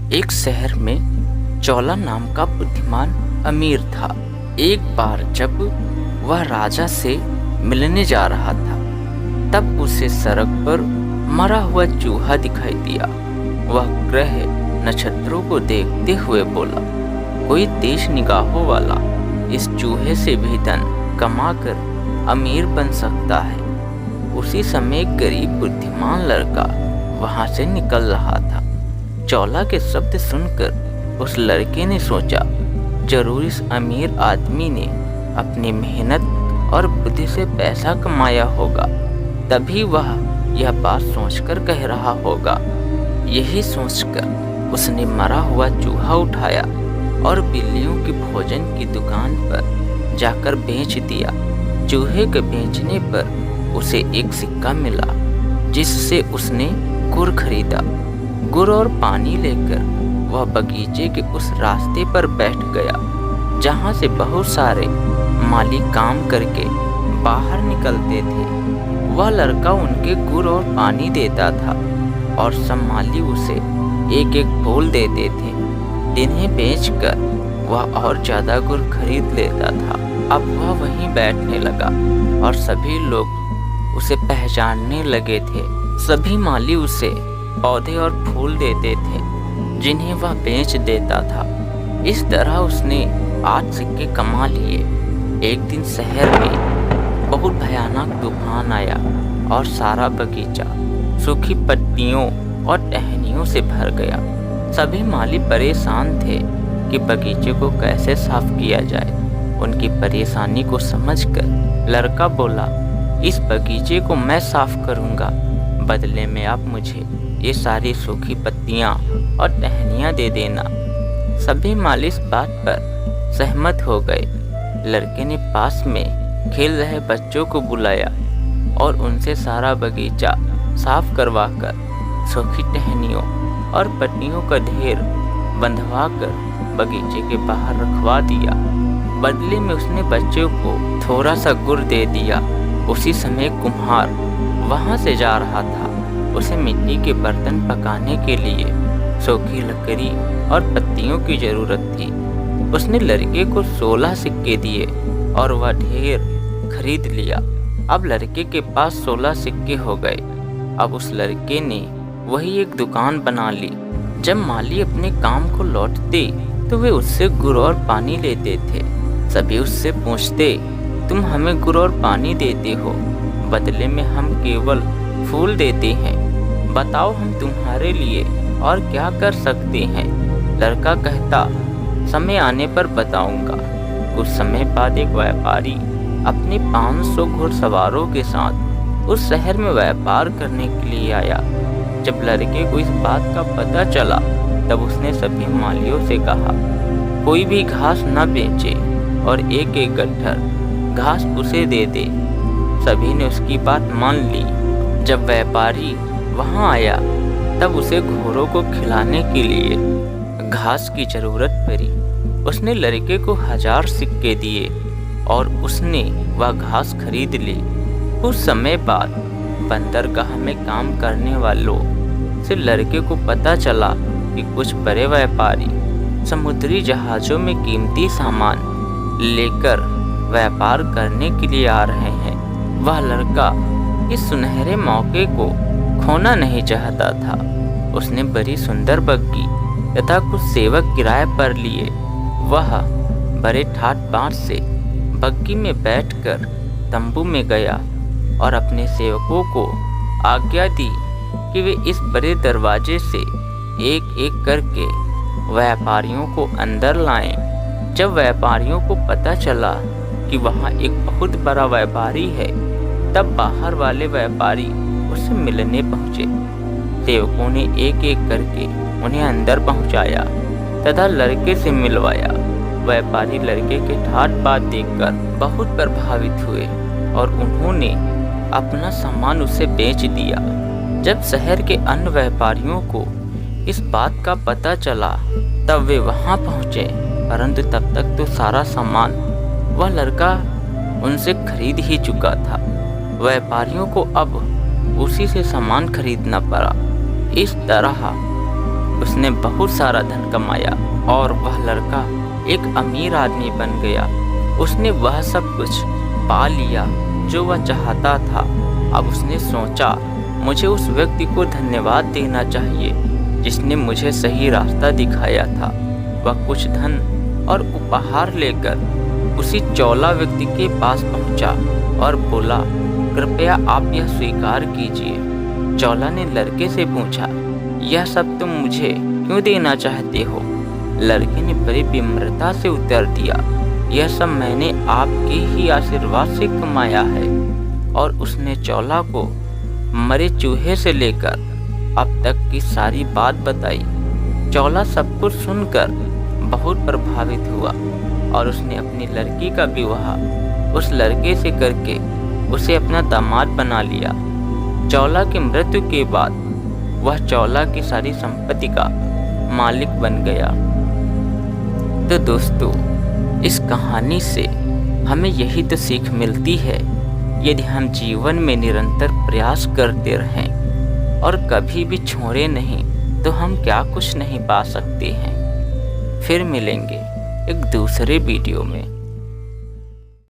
एक शहर में चौला नाम का बुद्धिमान अमीर था। एक बार जब वह राजा से मिलने जा रहा था, तब उसे सड़क पर मरा हुआ चूहा दिखाई दिया। वह ग्रह नक्षत्रों को देखते हुए बोला, कोई तेज निगाहों वाला इस चूहे से भी धन कमाकर अमीर बन सकता है। उसी समय एक गरीब बुद्धिमान लड़का वहां से निकल रहा था। चौला के शब्द सुनकर उस लड़के ने सोचा, जरूर इस अमीर आदमी ने अपनी मेहनत और बुद्धि से पैसा कमाया होगा, तभी वह यह बात सोचकर कह रहा होगा। यही सोचकर उसने मरा हुआ चूहा उठाया और बिल्लियों की भोजन की दुकान पर जाकर बेच दिया। चूहे के बेचने पर उसे एक सिक्का मिला, जिससे उसने गुड़ खरीदा। गुड़ और पानी लेकर वह बगीचे के उस रास्ते पर बैठ गया, जहाँ से बहुत सारे माली काम करके बाहर निकलते थे। वह लड़का उनके गुड़ और पानी देता था और सब माली उसे एक एक फूल देते थे, जिन्हें बेचकर वह और ज्यादा गुड़ खरीद लेता था। अब वह वहीं बैठने लगा और सभी लोग उसे पहचानने लगे थे। सभी माली उसे पौधे और फूल देते थे, जिन्हें वह बेच देता था। इस तरह उसने 8 सिक्के कमा लिए। एक दिन शहर में बहुत भयानक तूफान आया और सारा बगीचा सूखी पत्तियों और टहनियों से भर गया। सभी माली परेशान थे कि बगीचे को कैसे साफ किया जाए। उनकी परेशानी को समझकर लड़का बोला, इस बगीचे को मैं साफ करूंगा, बदले में आप मुझे ये सारी सूखी पत्तियां और टहनियां दे देना। सभी माली इस बात पर सहमत हो गए। लड़के ने पास में खेल रहे बच्चों को बुलाया और उनसे सारा बगीचा साफ करवाकर सूखी टहनियों और पत्तियों का ढेर बंधवाकर बगीचे के बाहर रखवा दिया। बदले में उसने बच्चों को थोड़ा सा गुड़ दे दिया। उसी समय कुम्हार वहां से जा रहा था। उसे मिट्टी के बर्तन पकाने के लिए सूखी लकड़ी और पत्तियों की जरूरत थी। उसने लड़के को 16 सिक्के दिए और वह ढेर खरीद लिया। अब लड़के के पास 16 सिक्के हो गए। अब उस लड़के ने वही एक दुकान बना ली। जब माली अपने काम को लौटते तो वे उससे गुड़ और पानी लेते थे। सभी उससे पूछते, तुम हमें गुड़ और पानी देते हो, बदले में हम केवल फूल देते हैं, बताओ हम तुम्हारे लिए और क्या कर सकते हैं। लड़का कहता, समय आने पर बताऊंगा। कुछ समय बाद एक व्यापारी अपने 500 घुड़सवारों के साथ उस शहर में व्यापार करने के लिए आया। जब लड़के को इस बात का पता चला, तब उसने सभी मालियों से कहा, कोई भी घास न बेचे और एक एक गट्ठर घास उसे दे दे। सभी ने उसकी बात मान ली। जब व्यापारी वहां आया, तब उसे घोड़ों को खिलाने के लिए घास की जरूरत पड़ी। उसने लड़के को 1000 सिक्के दिए और उसने वह घास खरीद ली। कुछ समय बाद बंदरगाह में काम करने वालों से लड़के को पता चला कि कुछ बड़े व्यापारी समुद्री जहाज़ों में कीमती सामान लेकर व्यापार करने के लिए आ रहे हैं। वह लड़का इस सुनहरे मौके को खोना नहीं चाहता था। उसने बड़ी सुंदर बग्गी तथा कुछ सेवक किराए पर लिए। वह बड़े ठाट बाट से बग्गी में बैठकर तंबू में गया और अपने सेवकों को आज्ञा दी कि वे इस बड़े दरवाजे से एक एक करके व्यापारियों को अंदर लाएं। जब व्यापारियों को पता चला कि वहाँ एक बहुत बड़ा व्यापारी है, तब बाहर वाले व्यापारी उससे मिलने पहुँचे। सेवकों ने एक एक करके उन्हें अंदर पहुँचाया तथा लड़के से मिलवाया। व्यापारी लड़के के ठाट बात देखकर बहुत प्रभावित हुए और उन्होंने अपना सामान उसे बेच दिया। जब शहर के अन्य व्यापारियों को इस बात का पता चला, तब वे वहाँ पहुँचे, परंतु तब तक तो सारा सामान वह लड़का उनसे खरीद ही चुका था। व्यापारियों को अब उसी से सामान खरीदना पड़ा। इस तरह उसने बहुत सारा धन कमाया और वह लड़का एक अमीर आदमी बन गया। उसने वह सब कुछ पा लिया जो वह चाहता था। अब उसने सोचा, मुझे उस व्यक्ति को धन्यवाद देना चाहिए जिसने मुझे सही रास्ता दिखाया था। वह कुछ धन और उपहार लेकर उसी चौला व्यक्ति के पास पहुंचा और बोला, कृपया आप यह स्वीकार कीजिए। चौला ने लड़के से पूछा, यह सब तुम मुझे क्यों देना चाहते हो? लड़के ने बड़ी विनम्रता से उत्तर दिया, यह सब मैंने आपके ही आशीर्वाद से कमाया है। और उसने चौला को मरे चूहे से लेकर अब तक की सारी बात बताई। चौला सब कुछ सुनकर बहुत प्रभावित हुआ और उसने अपनी लड़की का विवाह उस लड़के से करके उसे अपना दामाद बना लिया। चौला की मृत्यु के बाद वह चौला की सारी संपत्ति का मालिक बन गया। तो दोस्तों, इस कहानी से हमें यही तो सीख मिलती है, यदि हम जीवन में निरंतर प्रयास करते रहें और कभी भी छोड़े नहीं तो हम क्या कुछ नहीं पा सकते हैं। फिर मिलेंगे एक दूसरे वीडियो में।